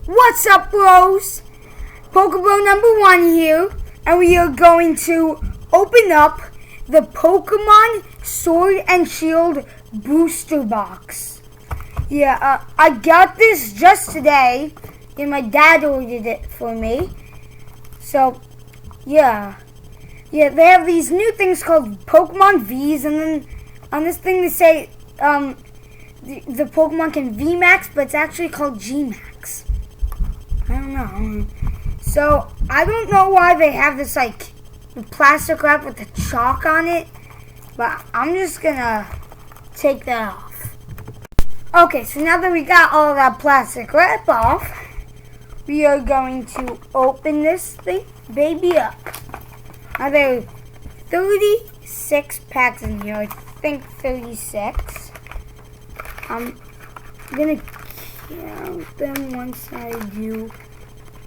What's up, bros? Pokebro number 1 here, and we are going to open up the Pokemon Sword and Shield booster box. I got this just today, and my dad ordered it for me. So, they have these new things called Pokemon Vs, and then on this thing they say the Pokemon can VMAX, but it's actually called GMAX. I don't know. So, I don't know why they have this, plastic wrap with the chalk on it, but I'm just gonna take that off. Okay, so now that we got all that plastic wrap off, we are going to open this baby up. Now, there are 36 packs in here. I think 36. I'm gonna count them once I do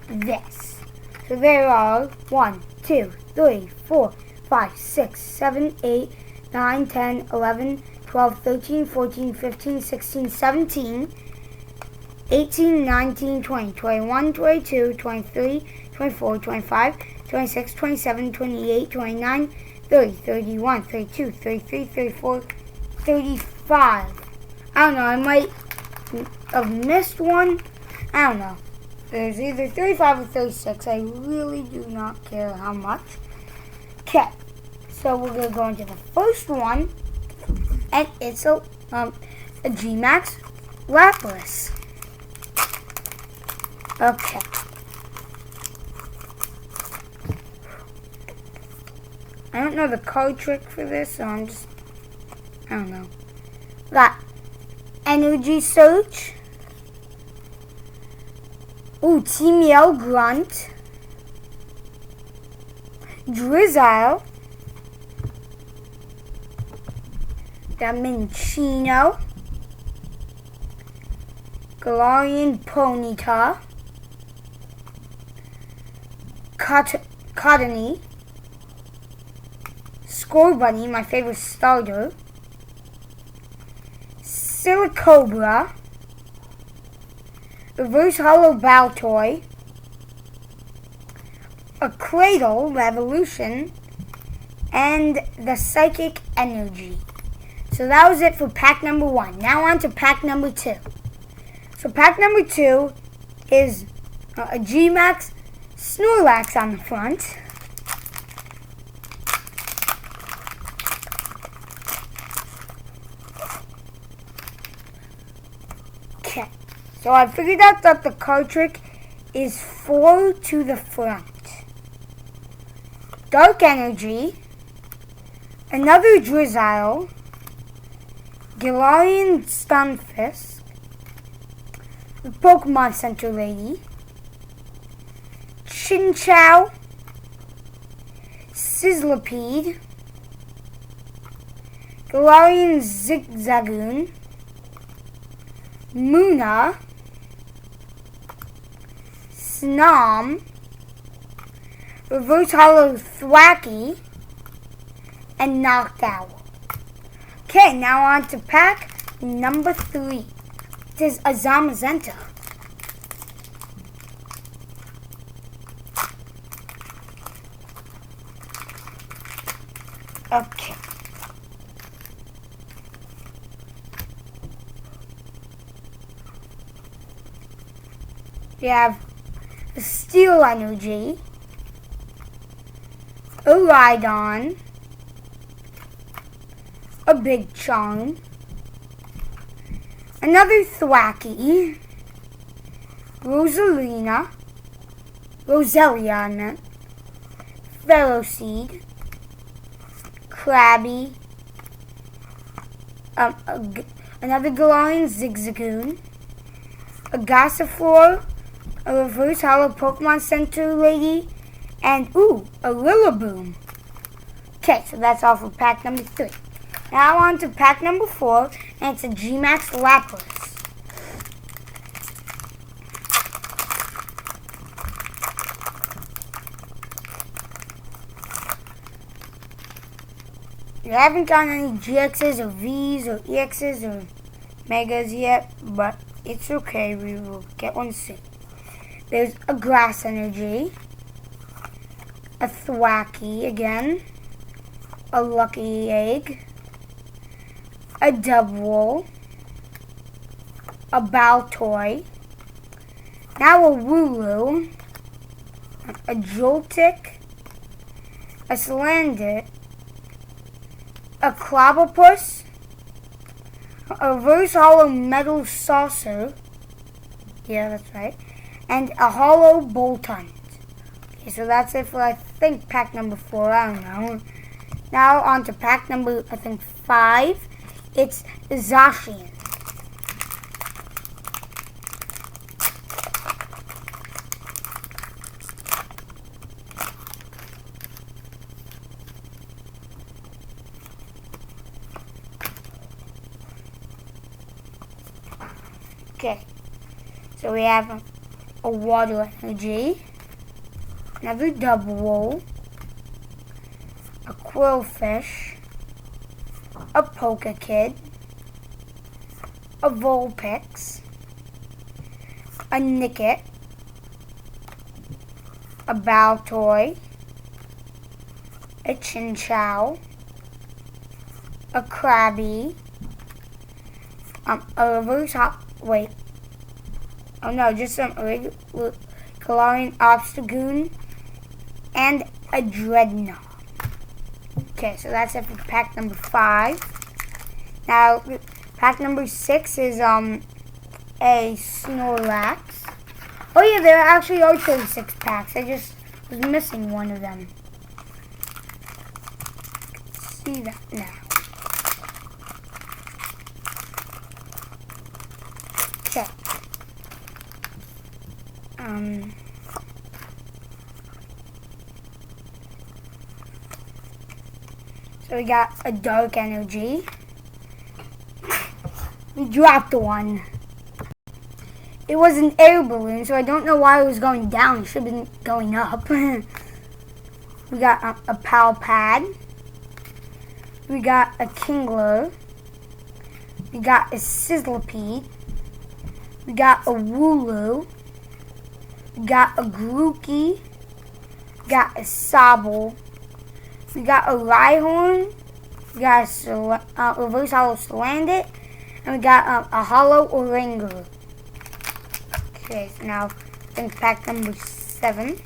this. So there are 1, 2, 3, 4, 5, 6, 7, 8, 9, 10, 11, 12, 13, 14, 15, 16, 17, 18, 19, 20, 21, 22, 23, 24, 25, 26, 27, 28, 29, 30, 31, 32, 33, 34, 35. I don't know, I might have missed one. I don't know. There's either 35 or 36. I really do not care how much. Okay, so we're going to go into the first one, and it's a GMAX Lapras. Okay. I don't know the card trick for this, so I don't know. Got Energy Surge. Ooh, Team Grunt. Drizzile. Got Minccino. Galarian Ponyta. Cottonee. Scorbunny, my favorite starter. Silicobra. Reverse Hollow Baltoy. A Cradle Revolution. And the Psychic Energy. So that was it for pack number 1. Now on to pack number 2. So pack number 2 is a GMAX Snorlax on the front. Okay, so I figured out that the card trick is 4 to the front. Dark Energy, another Drizzile, Galarian Stunfisk, the Pokemon Center Lady, Chinchou, Sizzlipede, Galarian Zigzagoon, Munna, Snom, Reverse Hollow Thwackey, and Noctowl. Okay, now on to pack number 3. It is a Zamazenta. Okay. We have a Steel Energy, a Rhydon, a Big Charm, another Thwackey, Roselia, Ferroseed, Krabby, another Galarian Zigzagoon, a Gossifleur, a Reverse Hollow Pokemon Center Lady, and a Rillaboom. Okay, so that's all for pack number 3. Now on to pack number 4, and it's a GMAX Lapras. We haven't gotten any GXs or Vs or EXs or Megas yet, but it's okay, we will get one soon. There's a Grass Energy, a Thwackey again, a Lucky Egg, a Dubwool, a Baltoy, now a Wooloo, a Joltik, a Salandit, a Clobbopus, a Reverse Hollow Metal Saucer, yeah, that's right, and a Hollow Boltund. Okay, so that's it for, I think, pack number 4, I don't know. Now on to pack number, I think, 5. It's Zacian. Okay, so we have a Water Energy, another Dubwool, a Quillfish, a Pokekid, a Vulpix, a Nickit, a Baltoy, a Chinchou, a Krabby, a reverse hop. Wait. Oh no, just some regular Galarian Obstagoon and a Dreadnought. Okay, so that's it for pack number 5. Now, pack number 6 is a Snorlax. Oh yeah, there actually are 36 packs. I just was missing one of them. See that now. Okay. So we got a Dark Energy. We dropped one. It was an air balloon, so I don't know why it was going down. It should have been going up. We got a Palpad. We got a Kingler. We got a Sizzlipede. We got a Wooloo. We got a Grookey. We got a Sobble. We got a Rhyhorn. We got a Reverse Hollow Salandit. And we got a Hollow Oranguru. Okay, so now I think pack number 7.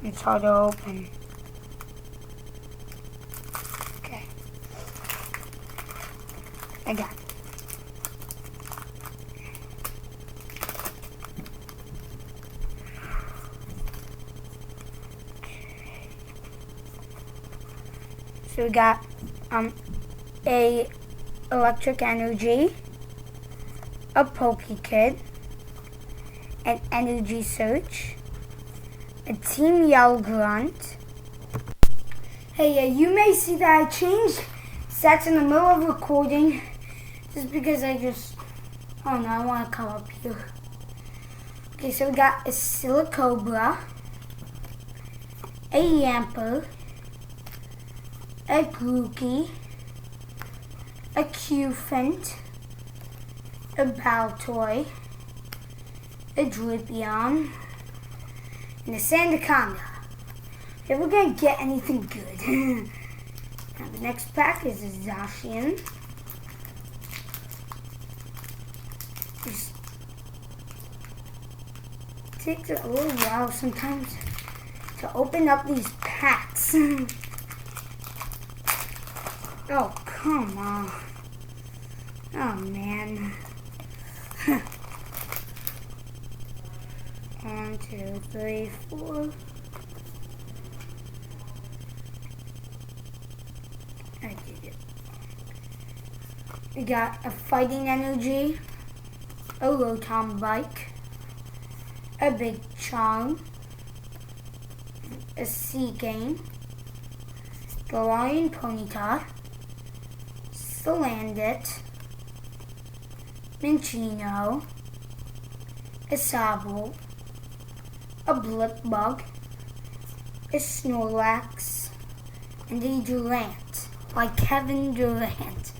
It's hard to open. Okay. I got it. So we got a Electric Energy, a Pokekid, an Energy Search, a Team Yell Grunt. Hey, you may see that I changed sets in the middle of recording just because I don't know, I want to come up here. Okay, so we got a Silicobra, a Yamper, a Grookey, a Cufant, a Baltoy, a Drippyon, and a Sandaconda. Okay, we're gonna get anything good. Now the next pack is a Zacian. Just takes a little while sometimes to open up these packs. Oh, come on. Oh, man. 1, 2, 3, 4. I did it. We got a Fighting Energy, a Rotom Bike, a Big Charm, a Seagame, Galarian Ponyta, Salandit, Minccino, a Sobble, a Blipbug, a Snorlax, and a Durant, like Kevin Durant.